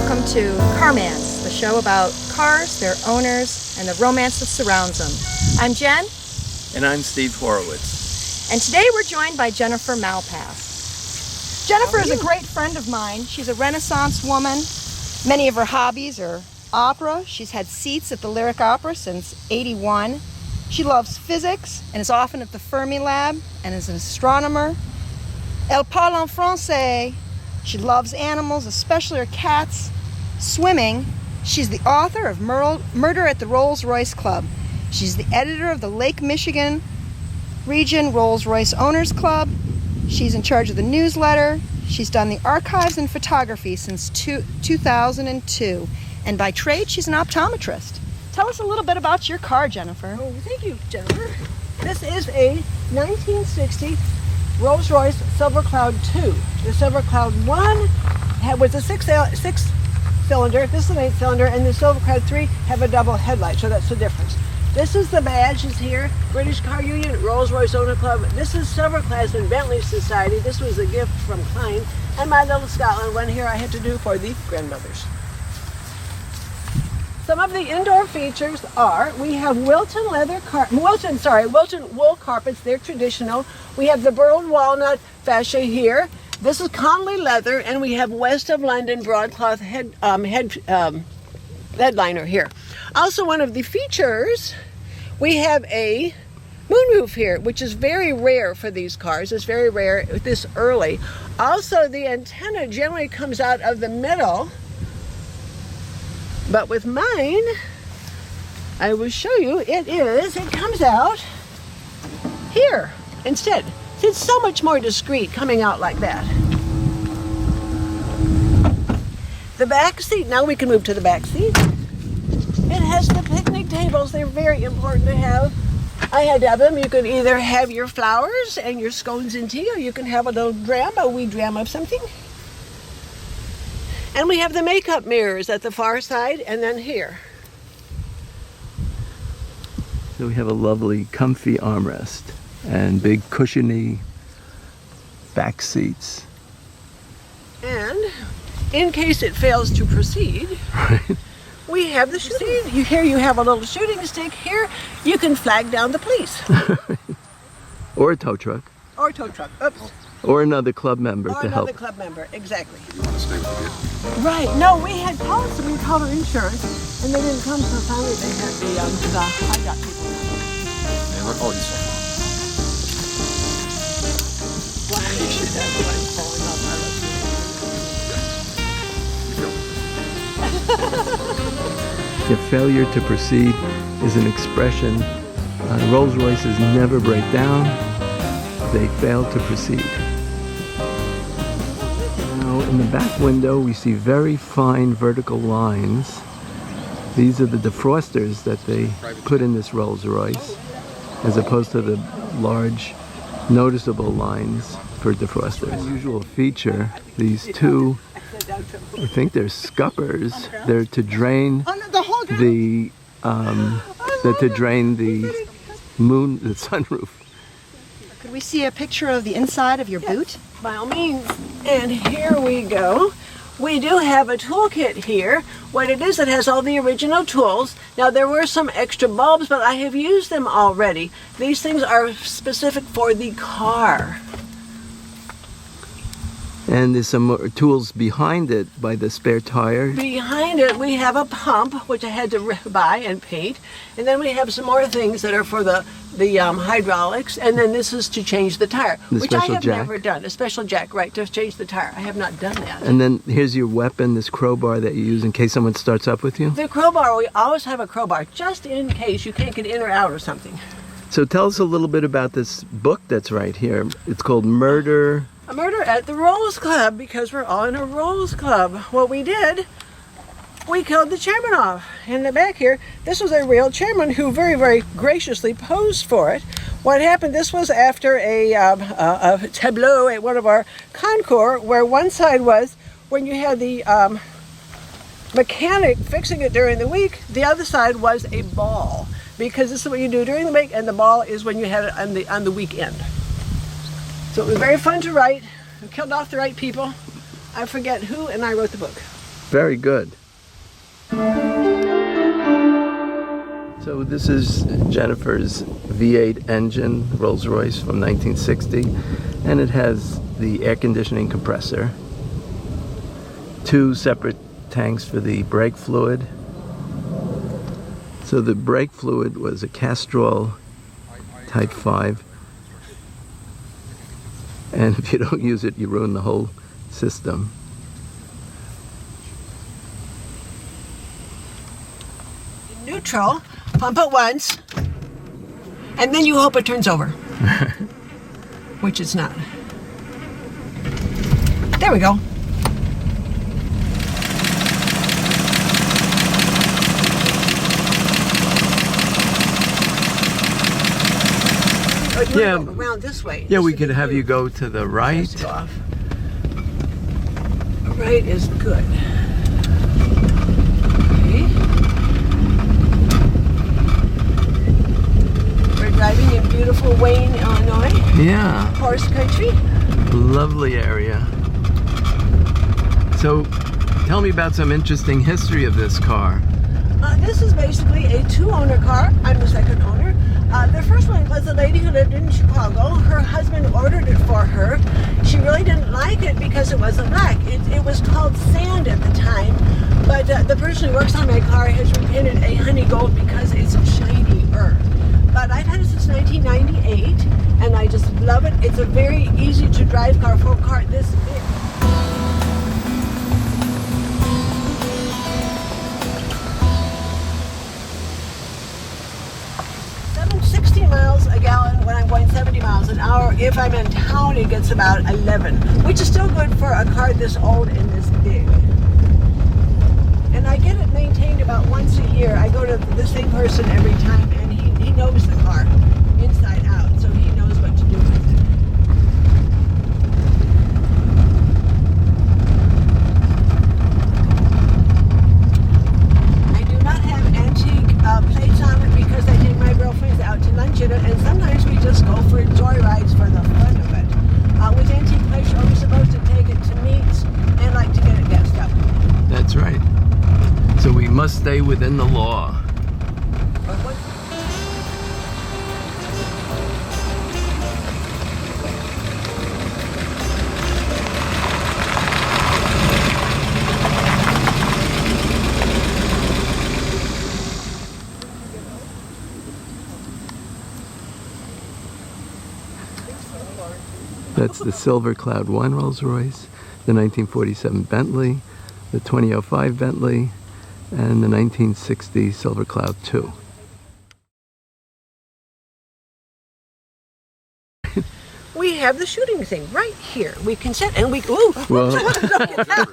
welcome to Carmance, the show about cars, their owners, and the romance that surrounds them. I'm Jen. And I'm Steve Horowitz. And today we're joined by Jennifer Malpass. Jennifer is a great friend of mine. She's a Renaissance woman. Many of her hobbies are opera. She's had seats at the Lyric Opera since '81. She loves physics and is often at the Fermi Lab and is an astronomer. Elle parle en français. She loves animals, especially her cats. Swimming. She's the author of Murder at the Rolls-Royce Club. She's the editor of the Lake Michigan Region Rolls-Royce Owners Club. She's in charge of the newsletter. She's done the archives and photography since 2002. And by trade, she's an optometrist. Tell us a little bit about your car, Jennifer. Oh, thank you, Jennifer. This is a 1960 Rolls-Royce Silver Cloud 2. The Silver Cloud 1 was a six cylinder, this is an 8-cylinder, and the Silver Cloud 3 have a double headlight, so that's the difference. This is the badge is here, British Car Union, Rolls-Royce Owner Club. This is Silver Class in Bentley Society. This was a gift from Klein. And my little Scotland one here I had to do for the grandmothers. Some of the indoor features are, we have Wilton wool carpets, they're traditional. We have the burled walnut fascia here. This is Conley leather, and we have West of London broadcloth headliner here. Also, one of the features, we have a moonroof here, which is very rare for these cars. It's very rare this early. Also, the antenna generally comes out of the middle, but with mine, I will show you, it comes out here instead. It's so much more discreet coming out like that. The back seat, now we can move to the back seat. It has the picnic tables. They're very important to have. I had to have them. You could either have your flowers and your scones and tea, or you can have a little wee dram of something. And we have the makeup mirrors at the far side and then here. So we have a lovely comfy armrest and big cushiony back seats. And in case it fails to proceed, we have the shooting. Here you have a little shooting stick. Here you can flag down the police. Or a tow truck. Or a tow truck. Oops. Or another club member Or to help. another club member, exactly. Right. No, we had policy. We called our insurance, and they didn't come. So finally, they had the I got people. Oh, this one. Why you should have one falling off my The failure to proceed is an expression. Rolls-Royces never break down. They fail to proceed. Now, in the back window, we see very fine vertical lines. These are the defrosters that they put in this Rolls-Royce, as opposed to the large, noticeable lines for defrosters. Unusual feature, these two, I think they're scuppers. They're to drain the sunroof. Could we see a picture of the inside of your boot? By all means. And here we go. We do have a toolkit here. What it is, it has all the original tools. Now there were some extra bulbs, but I have used them already. These things are specific for the car. And there's some more tools behind it by the spare tire. Behind it we have a pump, which I had to buy and paint. And then we have some more things that are for the hydraulics. And then this is to change the tire, which I have never done. A special jack, right, to change the tire. I have not done that. And then here's your weapon, this crowbar that you use in case someone starts up with you. The crowbar, we always have a crowbar, just in case you can't get in or out or something. So tell us a little bit about this book that's right here. It's called Murder at the Rolls Club, because we're all in a Rolls Club. What we did, we killed the chairman off. In the back here, this was a real chairman who very, very graciously posed for it. What happened, this was after a tableau at one of our concours, where one side was when you had the mechanic fixing it during the week, the other side was a ball. Because this is what you do during the week, and the ball is when you had it on the weekend. So it was very fun to write. We killed off the right people. I forget who, and I wrote the book. Very good. So this is Jennifer's V8 engine, Rolls-Royce from 1960, and it has the air conditioning compressor, 2 separate tanks for the brake fluid. So the brake fluid was a Castrol Type 5, and if you don't use it, you ruin the whole system. Neutral, pump it once, and then you hope it turns over. Which it's not. There we go. Yeah. Around this way. Yeah, we could have you go to the right. Just off. Right is good. Okay. We're driving in beautiful Wayne, Illinois. Yeah, Horse country. lovely area. So, tell me about some interesting history of this car. This is basically a 2-owner car. I'm the second owner. The first one was a lady who lived in Chicago. Her husband ordered it for her. She really didn't like it because it wasn't black. It was called sand at the time, but the person who works on my car has repainted a honey gold because it's shinier. But I've had it since 1998, and I just love it. It's a very easy to drive car for a car this big. 60 miles a gallon when I'm going 70 miles an hour. If I'm in town, it gets about 11, which is still good for a car this old and this big. And I get it maintained about once a year. I go to the same person every time, and he knows the car inside out, so he knows what to do with it. I do not have antique plates on it because I take my girlfriends out to lunch in it, and sometimes we just go for joyrides for the fun of it. With antique plates, you're always supposed to take it to meets and like to get it gassed up. That's right. So we must stay within the law. That's the Silver Cloud 1 Rolls-Royce, the 1947 Bentley, the 2005 Bentley, and the 1960 Silver Cloud 2. We have the shooting thing right here. We can set and we. Ooh! Well, Look at that.